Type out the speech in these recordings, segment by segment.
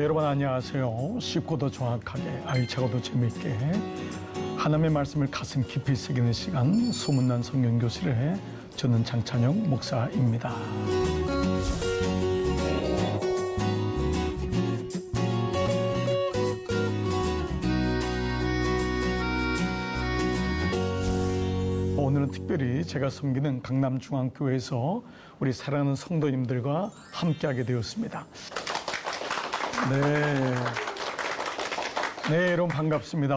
여러분 안녕하세요. 쉽고도 정확하게 알차고도 재미있게 하나님의 말씀을 가슴 깊이 새기는 시간 소문난 성경교실에 저는 장찬영 목사입니다. 오늘은 특별히 제가 섬기는 강남중앙교회에서 우리 사랑하는 성도님들과 함께하게 되었습니다. 네, 여러분 반갑습니다.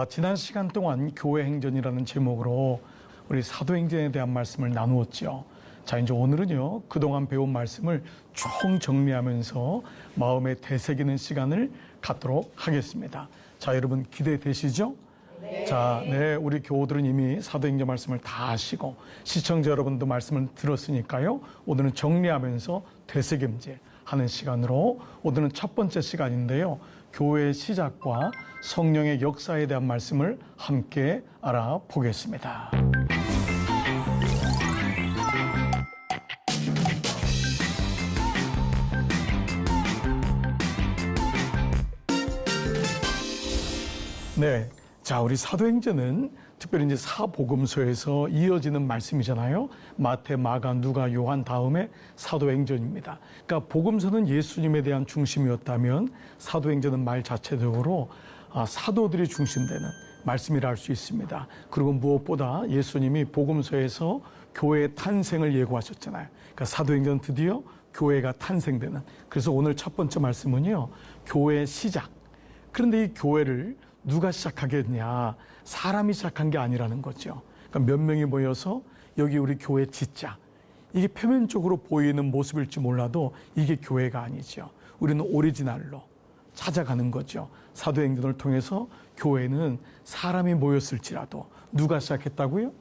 지난 시간 동안 교회 행전이라는 제목으로 우리 사도행전에 대한 말씀을 나누었죠. 자, 이제 오늘은요, 그동안 배운 말씀을 총 정리하면서 마음에 되새기는 시간을 갖도록 하겠습니다. 자, 여러분 기대되시죠? 네. 자, 우리 교우들은 이미 사도행전 말씀을 다 아시고 시청자 여러분도 말씀을 들었으니까요. 오늘은 정리하면서 되새김질 하는 시간으로 오늘은 첫 번째 시간인데요. 교회의 시작과 성령의 역사에 대한 말씀을 함께 알아보겠습니다. 네. 자, 우리 사도행전은 특별히 이제 사복음서에서 이어지는 말씀이잖아요. 마태, 마가, 누가, 요한 다음에 사도행전입니다. 그러니까 복음서는 예수님에 대한 중심이었다면 사도행전은 말 자체적으로 사도들이 중심되는 말씀이라 할 수 있습니다. 그리고 무엇보다 예수님이 복음서에서 교회의 탄생을 예고하셨잖아요. 그러니까 사도행전 드디어 교회가 탄생되는. 그래서 오늘 첫 번째 말씀은요, 교회의 시작. 그런데 이 교회를 누가 시작하겠냐? 사람이 시작한 게 아니라는 거죠. 그러니까 몇 명이 모여서 여기 우리 교회 짓자. 이게 표면적으로 보이는 모습일지 몰라도 이게 교회가 아니죠. 우리는 오리지널로 찾아가는 거죠. 사도행전을 통해서 교회는 사람이 모였을지라도 누가 시작했다고요?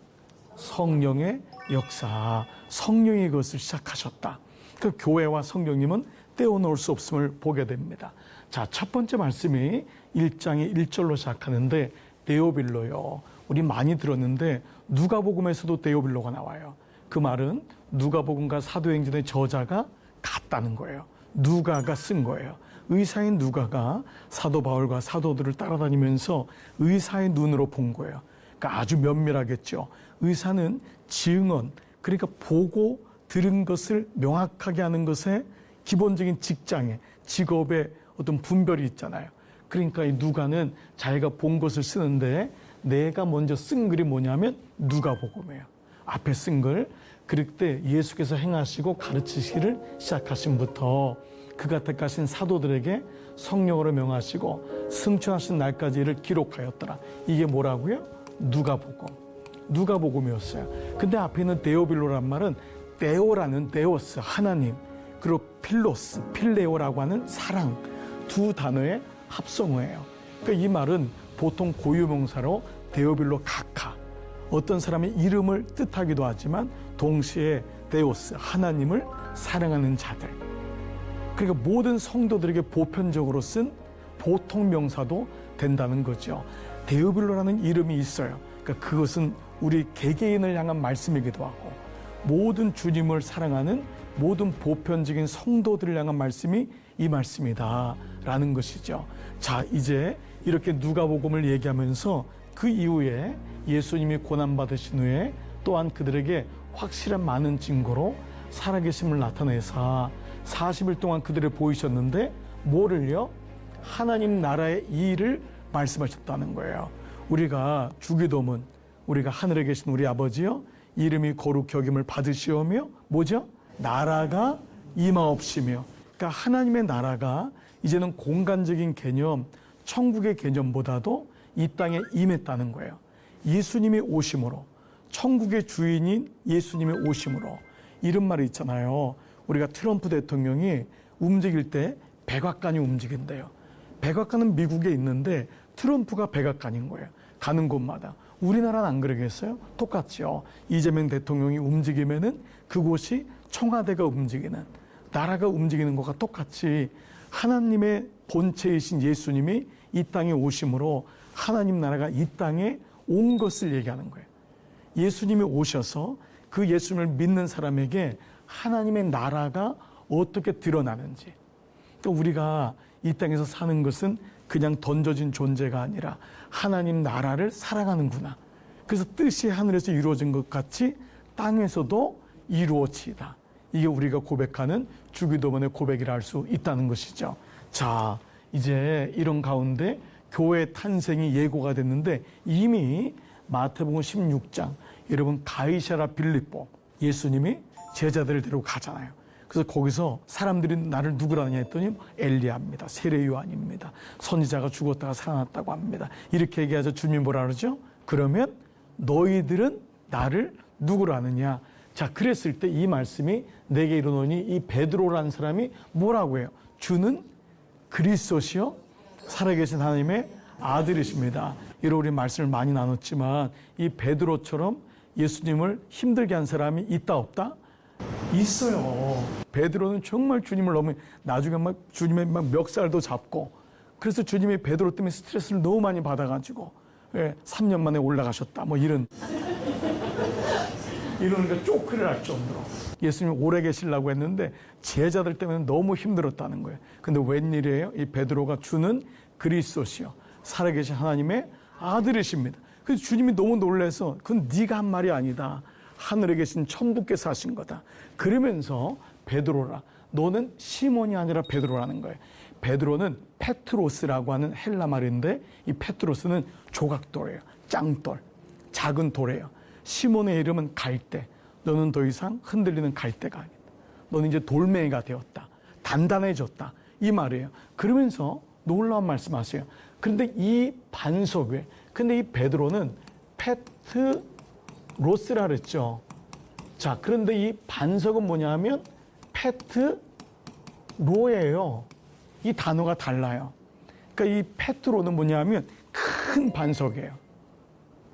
성령의 역사. 성령이 그것을 시작하셨다. 그 교회와 성령님은 떼어놓을 수 없음을 보게 됩니다. 자, 첫 번째 말씀이 1장의 1절로 시작하는데 데오빌로요. 우리 많이 들었는데 누가복음에서도 데오빌로가 나와요. 그 말은 누가복음과 사도행전의 저자가 같다는 거예요. 누가가 쓴 거예요. 의사인 누가가 사도 바울과 사도들을 따라다니면서 의사의 눈으로 본 거예요. 그러니까 아주 면밀하겠죠. 의사는 증언, 그러니까 보고 들은 것을 명확하게 하는 것에 기본적인 직장에, 직업에 어떤 분별이 있잖아요. 그러니까 이 누가는 자기가 본 것을 쓰는데 내가 먼저 쓴 글이 뭐냐면 누가복음이에요. 앞에 쓴 글. 그럴 때 예수께서 행하시고 가르치시기를 시작하신부터 그가 택하신 사도들에게 성령으로 명하시고 승천하신 날까지 이를 기록하였더라. 이게 뭐라고요? 누가복음. 누가복음이었어요. 근데 앞에 있는 데오빌로란 말은 데오라는 데오스, 하나님, 그리고 필로스, 필레오라고 하는 사랑, 두 단어의 합성어예요. 그러니까 이 말은 보통 고유명사로 데오빌로 카카, 어떤 사람의 이름을 뜻하기도 하지만 동시에 데오스, 하나님을 사랑하는 자들. 그러니까 모든 성도들에게 보편적으로 쓴 보통 명사도 된다는 거죠. 데오빌로라는 이름이 있어요. 그러니까 그것은 우리 개개인을 향한 말씀이기도 하고 모든 주님을 사랑하는 모든 보편적인 성도들을 향한 말씀이 이 말씀이다 라는 것이죠. 자, 이제 이렇게 누가복음을 얘기하면서 그 이후에 예수님이 고난받으신 후에 또한 그들에게 확실한 많은 증거로 살아계심을 나타내사 40일 동안 그들을 보이셨는데 뭐를요? 하나님 나라의 이 일을 말씀하셨다는 거예요. 우리가 주기도문, 우리가 하늘에 계신 우리 아버지요, 이름이 거룩히 여김을 받으시오며 뭐죠? 나라가 임하옵시며. 그러니까 하나님의 나라가 이제는 공간적인 개념, 천국의 개념보다도 이 땅에 임했다는 거예요. 예수님이 오심으로, 천국의 주인인 예수님의 오심으로. 이런 말이 있잖아요. 우리가 트럼프 대통령이 움직일 때 백악관이 움직인대요. 백악관은 미국에 있는데 트럼프가 백악관인 거예요. 가는 곳마다. 우리나라는 안 그러겠어요? 똑같죠. 이재명 대통령이 움직이면은 그곳이 청와대가 움직이는, 나라가 움직이는 것과 똑같이 하나님의 본체이신 예수님이 이 땅에 오심으로 하나님 나라가 이 땅에 온 것을 얘기하는 거예요. 예수님이 오셔서 그 예수님을 믿는 사람에게 하나님의 나라가 어떻게 드러나는지, 또 우리가 이 땅에서 사는 것은 그냥 던져진 존재가 아니라 하나님 나라를 살아가는구나. 그래서 뜻이 하늘에서 이루어진 것 같이 땅에서도 이루어지다. 이게 우리가 고백하는 주기도문의 고백이라 할 수 있다는 것이죠. 자, 이제 이런 가운데 교회 탄생이 예고가 됐는데 이미 마태복음 16장, 여러분 가이사랴 빌립보, 예수님이 제자들을 데리고 가잖아요. 그래서 거기서 사람들이 나를 누구라 하냐 했더니 엘리야입니다. 세례 요한입니다. 선지자가 죽었다가 살아났다고 합니다. 이렇게 얘기하자 주님이 뭐라 그러죠? 그러면 너희들은 나를 누구라 하느냐? 자, 그랬을 때 이 말씀이 내게 이르노니 이 베드로라는 사람이 뭐라고 해요? 주는 그리스도시요 살아계신 하나님의 아들이십니다. 이런 우리 말씀을 많이 나눴지만 이 베드로처럼 예수님을 힘들게 한 사람이 있다 없다? 있어요. 베드로는 정말 주님을 너무 나중에 막 주님의 막 멱살도 잡고 그래서 주님이 베드로 때문에 스트레스를 너무 많이 받아가지고 3년 만에 올라가셨다 뭐 이런 이러니까 쪼크를 할 정도로 예수님이 오래 계시려고 했는데 제자들 때문에 너무 힘들었다는 거예요. 근데 웬일이에요? 이 베드로가 주는 그리스도시요 살아계신 하나님의 아들이십니다. 그래서 주님이 너무 놀라서 그건 네가 한 말이 아니다. 하늘에 계신 천부께서 하신 거다. 그러면서 베드로라 너는 시몬이 아니라 베드로라는 거예요. 베드로는 페트로스라고 하는 헬라 말인데 이 페트로스는 조각돌이에요. 짱돌, 작은 돌이에요. 시몬의 이름은 갈대. 너는 더 이상 흔들리는 갈대가 아니다. 너는 이제 돌멩이가 되었다. 단단해졌다. 이 말이에요. 그러면서 놀라운 말씀하세요. 그런데 이 반석 위에 근데 이 베드로는 페트로스라 그랬죠. 자, 그런데 이 반석은 뭐냐 하면 페트로예요. 이 단어가 달라요. 그러니까 이 페트로는 뭐냐 하면 큰 반석이에요.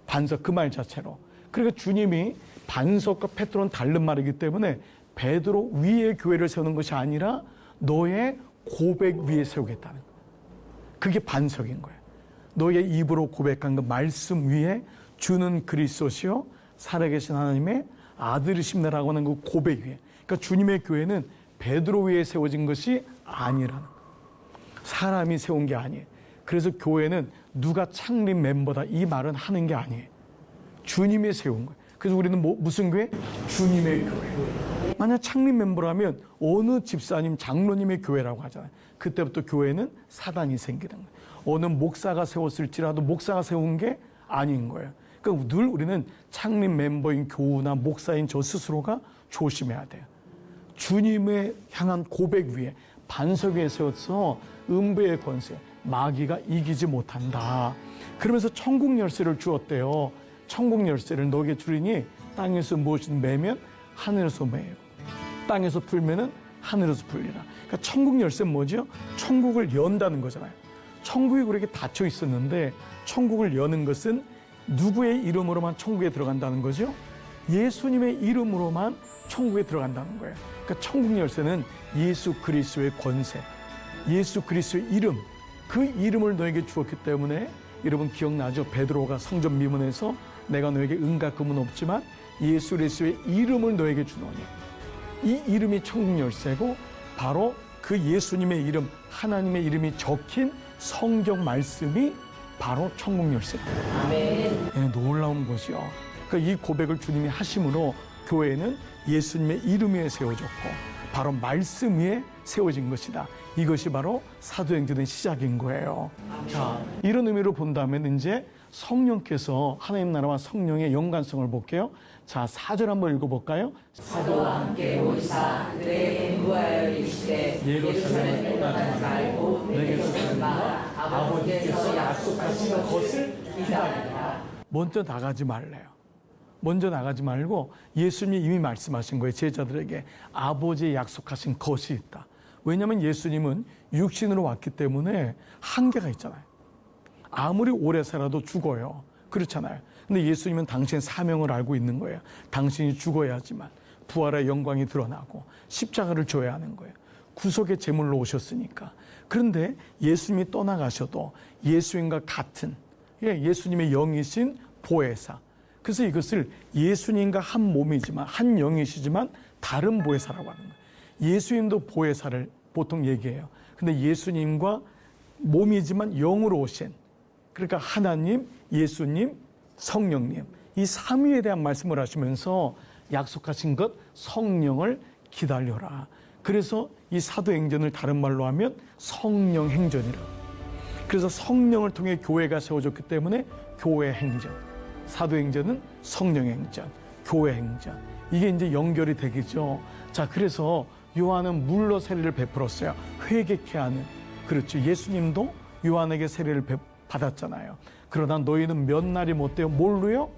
반석 그 말 자체로. 그러니까 주님이 반석과 페트로는 다른 말이기 때문에 베드로 위에 교회를 세우는 것이 아니라 너의 고백 위에 세우겠다는 거예요. 그게 반석인 거예요. 너의 입으로 고백한 그 말씀 위에 주는 그리스도시요 살아계신 하나님의 아들이십니다라고 하는 그 고백 위에. 그러니까 주님의 교회는 베드로 위에 세워진 것이 아니라는 거예요. 사람이 세운 게 아니에요. 그래서 교회는 누가 창립 멤버다 이 말은 하는 게 아니에요. 주님이 세운 거예요. 그래서 우리는 무슨 교회? 주님의 교회. 만약 창립 멤버라면 어느 집사님, 장로님의 교회라고 하잖아요. 그때부터 교회는 사단이 생기는 거예요. 어느 목사가 세웠을지라도 목사가 세운 게 아닌 거예요. 그러니까 늘 우리는 창립 멤버인 교우나 목사인 저 스스로가 조심해야 돼요. 주님의 향한 고백 위에 반석 위에 세워서 음부의 권세, 마귀가 이기지 못한다. 그러면서 천국 열쇠를 주었대요. 천국 열쇠를 너에게 주리니 땅에서 무엇이든 매면 하늘에서 매요. 땅에서 풀면은 하늘에서 풀리라. 그러니까 천국 열쇠는 뭐죠? 천국을 연다는 거잖아요. 천국이 우리에게 닫혀 있었는데 천국을 여는 것은 누구의 이름으로만 천국에 들어간다는 거죠? 예수님의 이름으로만 천국에 들어간다는 거예요. 그러니까 천국 열쇠는 예수 그리스도의 권세, 예수 그리스도의 이름, 그 이름을 너에게 주었기 때문에 여러분 기억나죠? 베드로가 성전 미문에서 내가 너에게 은과 금은 없지만 예수 그리스도의 이름을 너에게 주노니 이 이름이 천국 열쇠고 바로 그 예수님의 이름, 하나님의 이름이 적힌 성경 말씀이 바로 천국 열쇠입니다. 아멘. 네, 놀라운 것이요. 그러니까 이 고백을 주님이 하심으로 교회는 예수님의 이름 위에 세워졌고 바로 말씀 위에 세워진 것이다. 이것이 바로 사도행전의 시작인 거예요. 자, 이런 의미로 본다면 이제 성령께서 하나님 나라와 성령의 연관성을 볼게요. 자, 4절 한번 읽어볼까요? 사도와 함께 오이사 그에게 구하여 이르시되 예루살렘에 떠나지 말고 내게서 나가 아버지께서 약속하신 것을 기다리라. 먼저 나가지 말래요. 먼저 나가지 말고 예수님이 이미 말씀하신 거예요. 제자들에게 아버지의 약속하신 것이 있다. 왜냐하면 예수님은 육신으로 왔기 때문에 한계가 있잖아요. 아무리 오래 살아도 죽어요. 그렇잖아요. 근데 예수님은 당신의 사명을 알고 있는 거예요. 당신이 죽어야지만 부활의 영광이 드러나고 십자가를 져야 하는 거예요. 구속의 제물로 오셨으니까. 그런데 예수님이 떠나가셔도 예수님과 같은 예수님의 영이신 보혜사. 그래서 이것을 예수님과 한 몸이지만 한 영이시지만 다른 보혜사라고 하는 거예요. 예수님도 보혜사를 보통 얘기해요. 근데 예수님과 몸이지만 영으로 오신, 그러니까 하나님, 예수님, 성령님, 이 삼위에 대한 말씀을 하시면서 약속하신 것 성령을 기다려라. 그래서 이 사도행전을 다른 말로 하면 성령행전이라. 그래서 성령을 통해 교회가 세워졌기 때문에 교회행전, 사도행전은 성령행전, 교회행전, 이게 이제 연결이 되겠죠. 자, 그래서 요한은 물로 세례를 베풀었어요. 회개케 하는. 그렇죠. 예수님도 요한에게 세례를 받았잖아요. 그러나 너희는 몇 날이 못되어 뭘로요?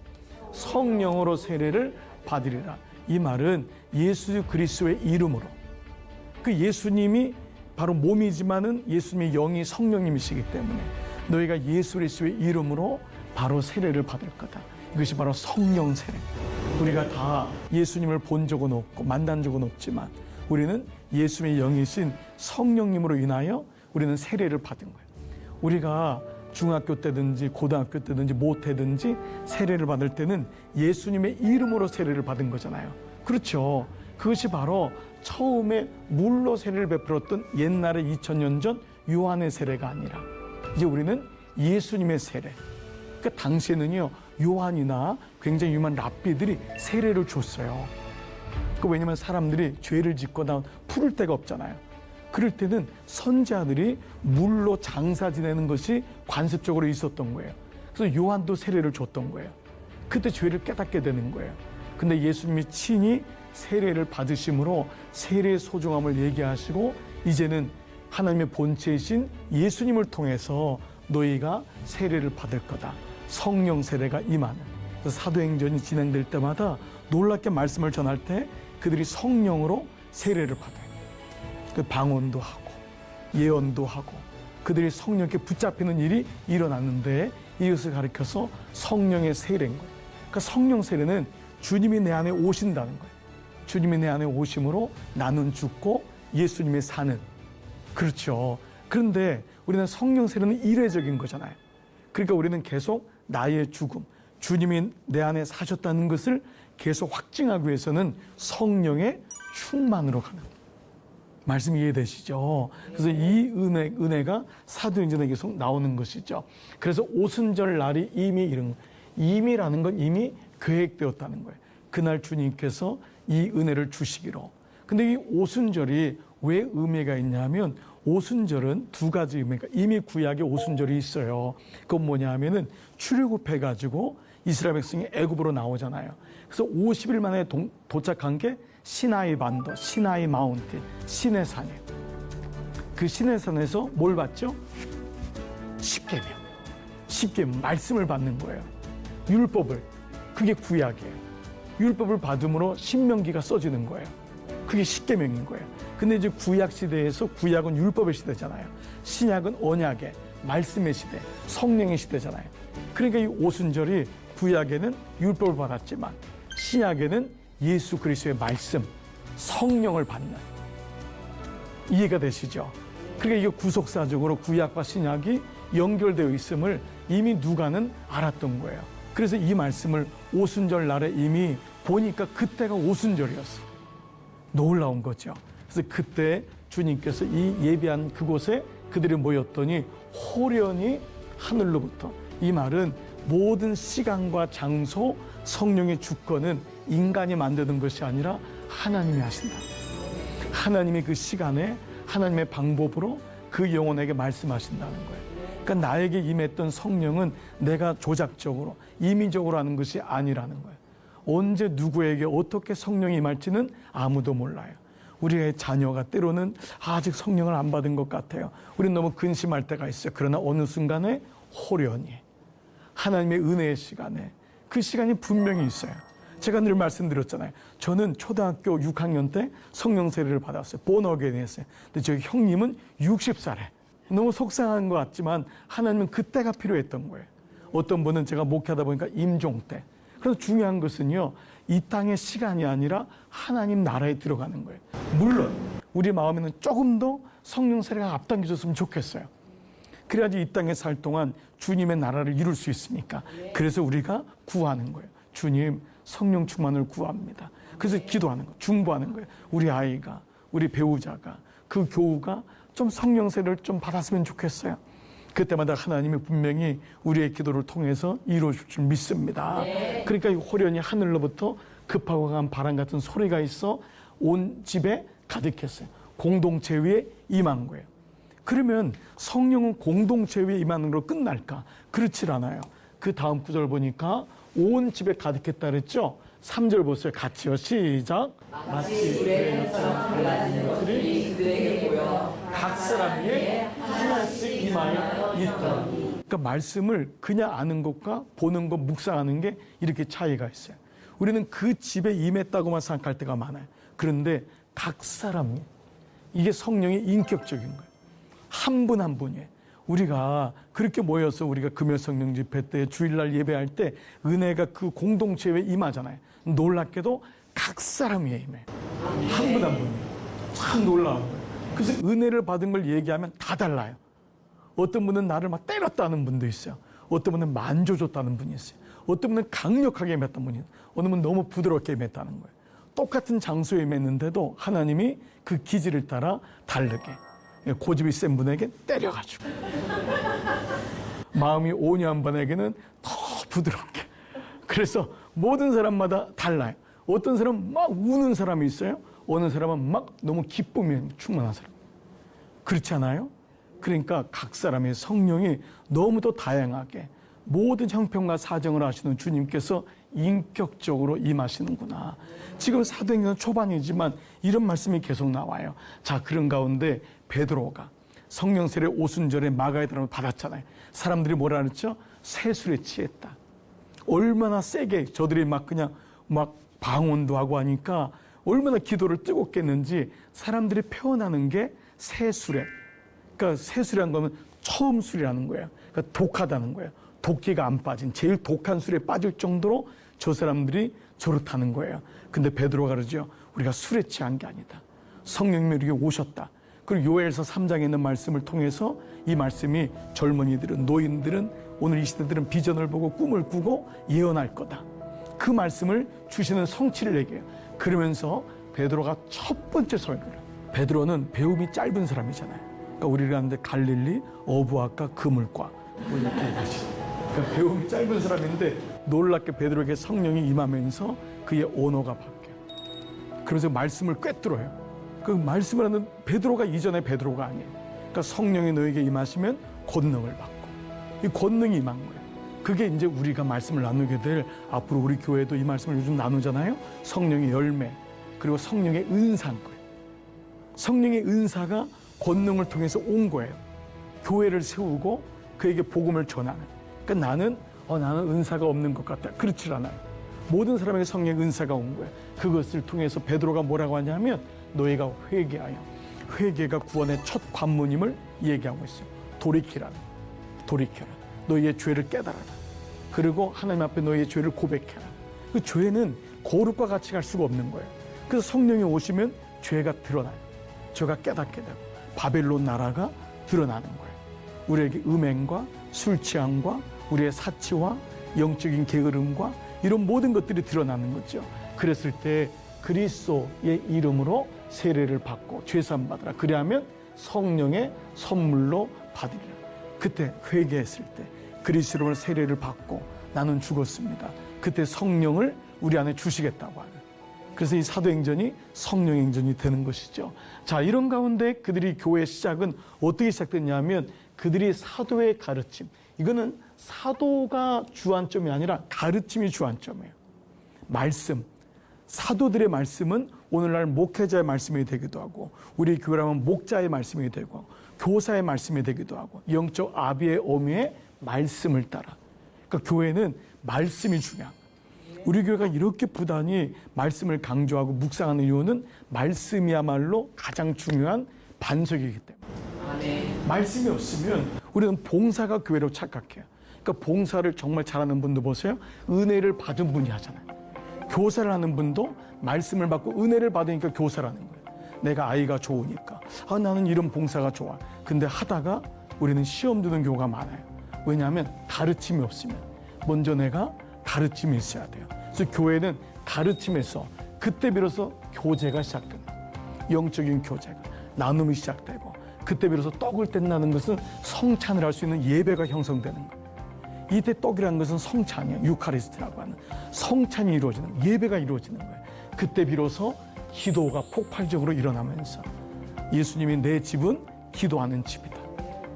성령으로 세례를 받으리라. 이 말은 예수 그리스도의 이름으로, 그 예수님이 바로 몸이지만은 예수님의 영이 성령님이시기 때문에 너희가 예수 그리스도의 이름으로 바로 세례를 받을 거다. 이것이 바로 성령 세례. 우리가 다 예수님을 본 적은 없고 만난 적은 없지만 우리는 예수님의 영이신 성령님으로 인하여 우리는 세례를 받은 거예요. 우리가 중학교 때든지 고등학교 때든지 모태든지 세례를 받을 때는 예수님의 이름으로 세례를 받은 거잖아요. 그렇죠. 그것이 바로 처음에 물로 세례를 베풀었던 옛날에 2000년 전 요한의 세례가 아니라 이제 우리는 예수님의 세례. 그러니까 당시에는요, 요한이나 굉장히 유명한 랍비들이 세례를 줬어요. 왜냐면 사람들이 죄를 짓고 나면 풀을 데가 없잖아요. 그럴 때는 선지자들이 물로 장사 지내는 것이 관습적으로 있었던 거예요. 그래서 요한도 세례를 줬던 거예요. 그때 죄를 깨닫게 되는 거예요. 근데 예수님이 친히 세례를 받으심으로 세례의 소중함을 얘기하시고 이제는 하나님의 본체이신 예수님을 통해서 너희가 세례를 받을 거다. 성령 세례가 임하는. 그래서 사도행전이 진행될 때마다 놀랍게 말씀을 전할 때 그들이 성령으로 세례를 받아요. 그 방언도 하고 예언도 하고 그들이 성령께 붙잡히는 일이 일어났는데 이것을 가리켜서 성령의 세례인 거예요. 그러니까 성령 세례는 주님이 내 안에 오신다는 거예요. 주님이 내 안에 오심으로 나는 죽고 예수님이 사는. 그렇죠. 그런데 우리는 성령 세례는 일회적인 거잖아요. 그러니까 우리는 계속 나의 죽음, 주님이 내 안에 사셨다는 것을 계속 확증하기 위해서는 성령의 충만으로 가는 거예요. 말씀 이해되시죠? 그래서 이 은혜가 사도행전에 계속 나오는 것이죠. 그래서 오순절 날이 이미 이런, 이미라는 건 이미 계획되었다는 거예요. 그날 주님께서 이 은혜를 주시기로. 근데 이 오순절이 왜 의미가 있냐면 오순절은 두 가지 의미가, 이미 구약에 오순절이 있어요. 그건 뭐냐 하면은 출애굽해가지고 이스라엘 백성이 애굽으로 나오잖아요. 그래서 50일 만에 도착한 게 시나이 반도, 시나이 마운틴, 시내산이에요. 그 시내산에서 뭘 받죠? 십계명, 말씀을 받는 거예요. 율법을, 그게 구약이에요. 율법을 받음으로 신명기가 써지는 거예요. 그게 십계명인 거예요. 근데 이제 구약 시대에서 구약은 율법의 시대잖아요. 신약은 언약의, 말씀의 시대, 성령의 시대잖아요. 그러니까 이 오순절이 구약에는 율법을 받았지만 신약에는 예수 그리스도의 말씀, 성령을 받는. 이해가 되시죠? 그러니까 이게 구속사적으로 구약과 신약이 연결되어 있음을 이미 누가는 알았던 거예요. 그래서 이 말씀을 오순절 날에 이미 보니까 그때가 오순절이었어요. 놀라운 거죠. 그래서 그때 주님께서 이 예비한 그곳에 그들이 모였더니 호련히 하늘로부터, 이 말은 모든 시간과 장소, 성령의 주권은 인간이 만드는 것이 아니라 하나님이 하신다. 하나님이 그 시간에 하나님의 방법으로 그 영혼에게 말씀하신다는 거예요. 그러니까 나에게 임했던 성령은 내가 조작적으로, 임의적으로 하는 것이 아니라는 거예요. 언제 누구에게 어떻게 성령이 임할지는 아무도 몰라요. 우리의 자녀가 때로는 아직 성령을 안 받은 것 같아요. 우리는 너무 근심할 때가 있어요. 그러나 어느 순간에 호련히 하나님의 은혜의 시간에, 그 시간이 분명히 있어요. 제가 늘 말씀드렸잖아요. 저는 초등학교 6학년 때 성령 세례를 받았어요. 본어게인 했어요. 근데 저희 형님은 60살에. 너무 속상한 것 같지만 하나님은 그때가 필요했던 거예요. 어떤 분은 제가 목회하다 보니까 임종 때. 그래서 중요한 것은요, 이 땅의 시간이 아니라 하나님 나라에 들어가는 거예요. 물론 우리 마음에는 조금 더 성령 세례가 앞당겨졌으면 좋겠어요. 그래야지 이 땅에 살 동안 주님의 나라를 이룰 수 있으니까. 그래서 우리가 구하는 거예요. 주님, 성령 충만을 구합니다. 그래서 기도하는 거예요. 중보하는 거예요. 우리 아이가, 우리 배우자가, 그 교우가 좀 성령 세례를 좀 받았으면 좋겠어요. 그때마다 하나님이 분명히 우리의 기도를 통해서 이루어질 줄 믿습니다. 그러니까 호련히 하늘로부터 급하고 강한 바람 같은 소리가 있어 온 집에 가득했어요. 공동체 위에 임한 거예요. 그러면 성령은 공동체 위에 임하는 걸로 끝날까? 그렇지 않아요. 그 다음 구절 보니까 온 집에 가득했다 그랬죠? 3절 보세요. 같이요. 시작. 마치 불의 햇처럼 갈라지는 것들이 그에게 보여 각 사람 위에 하나씩 임하여 있더라. 그러니까 말씀을 그냥 아는 것과 보는 것, 묵상하는 게 이렇게 차이가 있어요. 우리는 그 집에 임했다고만 생각할 때가 많아요. 그런데 각 사람이, 이게 성령의 인격적인 거예요. 한 분 한 분이에요. 우리가 그렇게 모여서 우리가 금요 성령 집회 때 주일날 예배할 때 은혜가 그 공동체에 임하잖아요. 놀랍게도 각 사람이 임해요. 한 분 한 분이. 참 놀라운 거예요. 그래서 은혜를 받은 걸 얘기하면 다 달라요. 어떤 분은 나를 막 때렸다는 분도 있어요. 어떤 분은 만져줬다는 분이 있어요. 어떤 분은 강력하게 임했던 분이 있어요. 어느 분은 너무 부드럽게 임했다는 거예요. 똑같은 장소에 임했는데도 하나님이 그 기질을 따라 다르게 고집이 센 분에게 때려가지고 마음이 온유한 분에게는 더 부드럽게. 그래서 모든 사람마다 달라요. 어떤 사람은 막 우는 사람이 있어요. 어느 사람은 막 너무 기쁨이 충만한 사람. 그렇지 않아요? 그러니까 각 사람의 성령이 너무도 다양하게 모든 형편과 사정을 아시는 주님께서 인격적으로 임하시는구나. 지금 사도행전 초반이지만 이런 말씀이 계속 나와요. 자, 그런 가운데 베드로가 성령 세례 오순절에 마가의 들음을 받았잖아요. 사람들이 뭐라 그랬죠? 세술에 취했다. 얼마나 세게 저들이 막 그냥 막 방언도 하고 하니까 얼마나 기도를 뜨겁게 했는지 사람들이 표현하는 게 세술에. 그러니까 세술이라는 거는 처음 술이라는 거예요. 그러니까 독하다는 거예요. 도끼가 안 빠진 제일 독한 술에 빠질 정도로 저 사람들이 저렇다는 거예요. 근데 베드로가 그러죠. 우리가 술에 취한 게 아니다. 성령님이 우리에게 오셨다. 그리고 요엘서 3장에 있는 말씀을 통해서 이 말씀이 젊은이들은, 노인들은, 오늘 이 시대들은 비전을 보고 꿈을 꾸고 예언할 거다. 그 말씀을 주시는 성취를 얘기해요. 그러면서 베드로가 첫 번째 설교를. 베드로는 배움이 짧은 사람이잖아요. 그러니까 우리가 하는데 갈릴리, 어부학과, 그물과 뭐 이렇게 얘기하죠. 그러니까 배움이 짧은 사람인데 놀랍게 베드로에게 성령이 임하면서 그의 언어가 바뀌어요. 그래서 말씀을 꿰뚫어요. 그 말씀을 하는 베드로가 이전의 베드로가 아니에요. 그러니까 성령이 너에게 임하시면 권능을 받고 이 권능이 임한 거예요. 그게 이제 우리가 말씀을 나누게 될 앞으로 우리 교회도 이 말씀을 요즘 나누잖아요. 성령의 열매 그리고 성령의 은사인 거예요. 성령의 은사가 권능을 통해서 온 거예요. 교회를 세우고 그에게 복음을 전하는. 그러니까 나는 은사가 없는 것 같다. 그렇지 않아요. 모든 사람에게 성령의 은사가 온 거예요. 그것을 통해서 베드로가 뭐라고 하냐면 너희가 회개하여. 회개가 구원의 첫 관문임을 얘기하고 있어요. 돌이키라. 너희의 죄를 깨달아라. 그리고 하나님 앞에 너희의 죄를 고백해라. 그 죄는 거룩과 같이 갈 수가 없는 거예요. 그래서 성령이 오시면 죄가 드러나요. 죄가 깨닫게 되고 바벨론 나라가 드러나는 거예요. 우리에게 음행과 술 취함과 우리의 사치와 영적인 게으름과 이런 모든 것들이 드러나는 거죠. 그랬을 때 그리스도의 이름으로 세례를 받고 죄사함 받으라. 그리하면 성령의 선물로 받으리라. 그때 회개했을 때 그리스도로 세례를 받고 나는 죽었습니다. 그때 성령을 우리 안에 주시겠다고 하는. 그래서 이 사도행전이 성령행전이 되는 것이죠. 자, 이런 가운데 그들이 교회 시작은 어떻게 시작됐냐면 그들이 사도의 가르침. 이거는 사도가 주안점이 아니라 가르침이 주안점이에요. 말씀. 사도들의 말씀은 오늘날 목회자의 말씀이 되기도 하고 우리 교회라면 목자의 말씀이 되고 교사의 말씀이 되기도 하고 영적 아비의 어미의 말씀을 따라. 그러니까 교회는 말씀이 중요한 거예요. 우리 교회가 이렇게 부단히 말씀을 강조하고 묵상하는 이유는 말씀이야말로 가장 중요한 반석이기 때문에. 말씀이 없으면 우리는 봉사가 교회로 착각해요. 그러니까 봉사를 정말 잘하는 분도 보세요. 은혜를 받은 분이 하잖아요. 교사를 하는 분도 말씀을 받고 은혜를 받으니까 교사를 하는 거예요. 내가 아이가 좋으니까. 나는 이런 봉사가 좋아. 근데 하다가 우리는 시험 드는 경우가 많아요. 왜냐하면 가르침이 없으면. 먼저 내가 가르침이 있어야 돼요. 그래서 교회는 가르침에서 그때 비로소 교제가 시작되는 영적인 교제가 나눔이 시작되고 그때 비로소 떡을 뗄라는 것은 성찬을 할 수 있는 예배가 형성되는 거예요. 이때 떡이라는 것은 성찬이에요. 유카리스트라고 하는 성찬이 이루어지는 거예요. 예배가 이루어지는 거예요. 그때 비로소 기도가 폭발적으로 일어나면서 예수님이 내 집은 기도하는 집이다.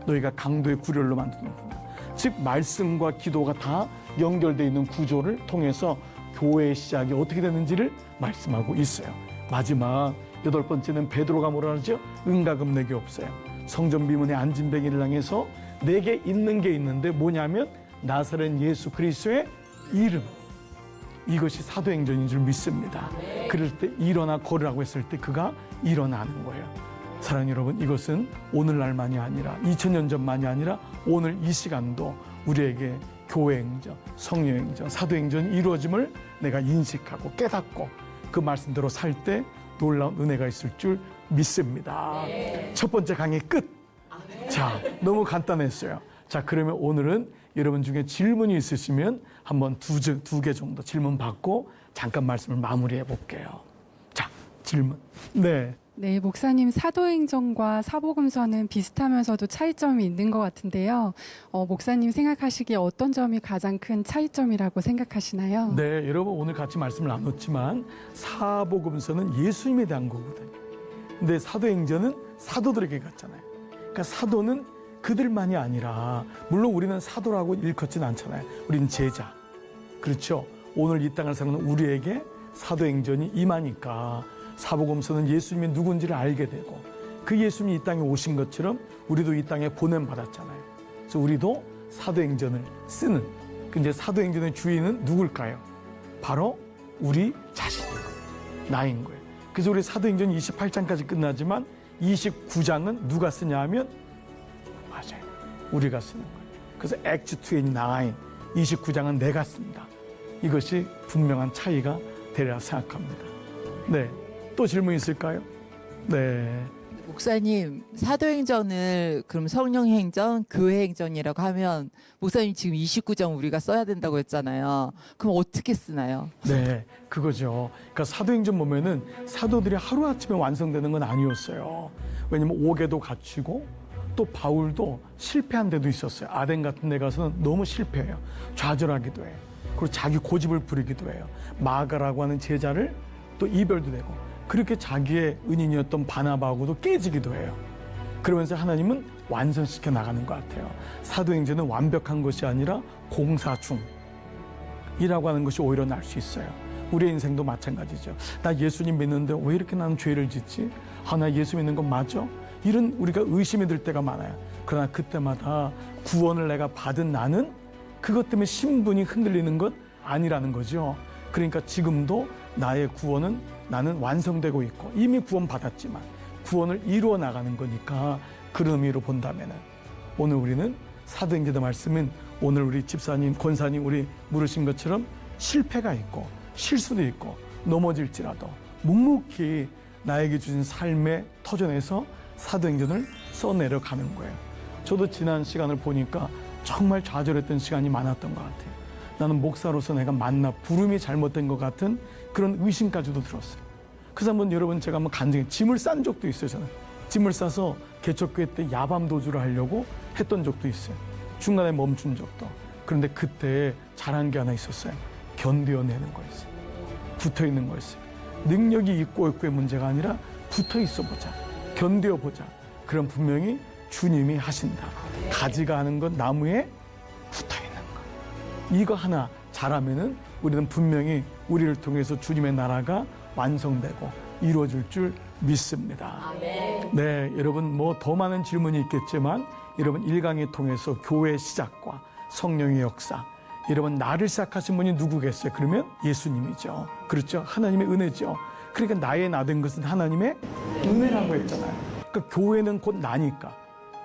너희가 강도의 구렬로 만드는구나. 즉 말씀과 기도가 다 연결되어 있는 구조를 통해서 교회의 시작이 어떻게 되는지를 말씀하고 있어요. 마지막 8번째는 베드로가 뭐라 그러죠? 은가금 내게 없어요. 성전 비문에 앉은 뱅이를 향해서 내게 있는 게 있는데 뭐냐면 나사렛 예수 그리스도의 이름. 이것이 사도행전인 줄 믿습니다. 그럴 때 일어나 걸으라고 했을 때 그가 일어나는 거예요. 사랑하는 여러분, 이것은 오늘날만이 아니라 2000년 전만이 아니라 오늘 이 시간도 우리에게 교회행전, 성령행전, 사도행전이 이루어짐을 내가 인식하고 깨닫고 그 말씀대로 살 때 놀라운 은혜가 있을 줄 믿습니다. 첫 번째 강의 끝. 자, 너무 간단했어요. 자, 그러면 오늘은 여러분 중에 질문이 있으시면 한번 두 개 정도 질문 받고 잠깐 말씀을 마무리해 볼게요. 자, 질문. 네. 네, 목사님 사도행전과 사복음서는 비슷하면서도 차이점이 있는 것 같은데요. 목사님 생각하시기에 어떤 점이 가장 큰 차이점이라고 생각하시나요? 네, 여러분 오늘 같이 말씀을 나눴지만 사복음서는 예수님에 대한 거거든요. 근데 사도행전은 사도들에게 갔잖아요. 그러니까 사도는 그들만이 아니라 물론 우리는 사도라고 일컫지는 않잖아요. 우리는 제자. 그렇죠. 오늘 이 땅을 사는 우리에게 사도행전이 임하니까 사복음서는 예수님이 누군지를 알게 되고 그 예수님이 이 땅에 오신 것처럼 우리도 이 땅에 보냄받았잖아요. 그래서 우리도 사도행전을 쓰는 근데 사도행전의 주인은 누굴까요? 바로 우리 자신인 거예요. 나인 거예요. 그래서 우리 사도행전 28장까지 끝나지만 29장은 누가 쓰냐 하면 맞아요. 우리가 쓰는 거예요. 그래서 Acts 29, 29장은 내가 씁니다. 이것이 분명한 차이가 되리라 생각합니다. 네. 또 질문 있을까요? 네. 목사님, 사도행전을 그럼 성령행전, 교회행전이라고 하면 목사님 지금 29장 우리가 써야 된다고 했잖아요. 그럼 어떻게 쓰나요? 네, 그거죠. 그러니까 사도행전 보면은 사도들이 하루아침에 완성되는 건 아니었어요. 왜냐면 옥에도 갇히고 또 바울도 실패한 데도 있었어요. 아덴 같은 데 가서는 너무 실패해요. 좌절하기도 해요. 그리고 자기 고집을 부리기도 해요. 마가라고 하는 제자를 또 이별도 되고 그렇게 자기의 은인이었던 바나바하고도 깨지기도 해요. 그러면서 하나님은 완성시켜 나가는 것 같아요. 사도행전은 완벽한 것이 아니라 공사 중이라고 하는 것이 오히려 날 수 있어요. 우리의 인생도 마찬가지죠. 나 예수님 믿는데 왜 이렇게 나는 죄를 짓지? 나 예수 믿는 건 맞아? 이런 우리가 의심이 들 때가 많아요. 그러나 그때마다 구원을 내가 받은 나는 그것 때문에 신분이 흔들리는 것 아니라는 거죠. 그러니까 지금도 나의 구원은 나는 완성되고 있고 이미 구원 받았지만 구원을 이루어 나가는 거니까 그런 의미로 본다면은 오늘 우리는 사도행전의 말씀은 오늘 우리 집사님, 권사님 우리 물으신 것처럼 실패가 있고 실수도 있고 넘어질지라도 묵묵히 나에게 주신 삶의 터전에서 사도행전을 써내려가는 거예요. 저도 지난 시간을 보니까 정말 좌절했던 시간이 많았던 것 같아요. 나는 목사로서 내가 맞나 부름이 잘못된 것 같은 그런 의심까지도 들었어요. 그래서 한번 여러분 제가 한번 간증해 짐을 싼 적도 있어요. 저는 짐을 싸서 개척교회 때 야밤 도주를 하려고 했던 적도 있어요. 중간에 멈춘 적도. 그런데 그때 잘한 게 하나 있었어요. 견뎌내는 거였어요. 붙어있는 거였어요. 능력이 있고 없고의 문제가 아니라 붙어있어 보자. 견뎌보자. 그럼 분명히 주님이 하신다. 가지가 하는 건 나무에 붙어있는 거. 이거 하나 잘하면은 우리는 분명히 우리를 통해서 주님의 나라가 완성되고 이루어질 줄 믿습니다. 네, 여러분 뭐 더 많은 질문이 있겠지만 여러분 1강을 통해서 교회의 시작과 성령의 역사 여러분 나를 시작하신 분이 누구겠어요? 그러면 예수님이죠. 그렇죠? 하나님의 은혜죠. 그러니까 나의 나 된 것은 하나님의 은혜라고 했잖아요. 그러니까 교회는 곧 나니까.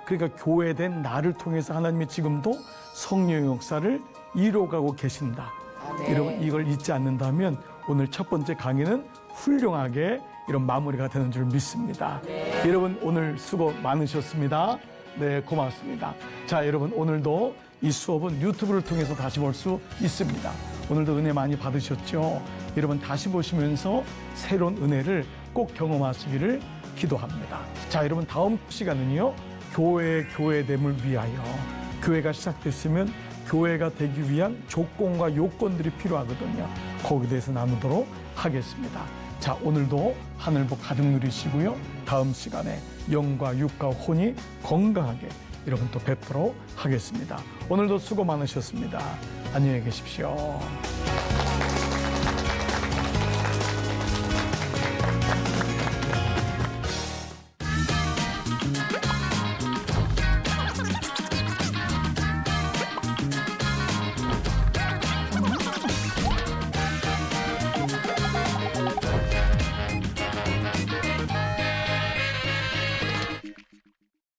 그러니까 교회된 나를 통해서 하나님이 지금도 성령의 역사를 이루어가고 계신다. 여러분 이걸 잊지 않는다면 오늘 첫 번째 강의는 훌륭하게 이런 마무리가 되는 줄 믿습니다. 여러분 오늘 수고 많으셨습니다. 네, 고맙습니다. 자, 여러분 오늘도 이 수업은 유튜브를 통해서 다시 볼 수 있습니다. 오늘도 은혜 많이 받으셨죠? 여러분 다시 보시면서 새로운 은혜를 꼭 경험하시기를 기도합니다. 자, 여러분 다음 시간은요. 교회됨을 위하여 교회가 시작됐으면 교회가 되기 위한 조건과 요건들이 필요하거든요. 거기에 대해서 나누도록 하겠습니다. 자, 오늘도 하늘복 가득 누리시고요. 다음 시간에 영과 육과 혼이 건강하게 여러분 또 뵙도록 하겠습니다. 오늘도 수고 많으셨습니다. 안녕히 계십시오.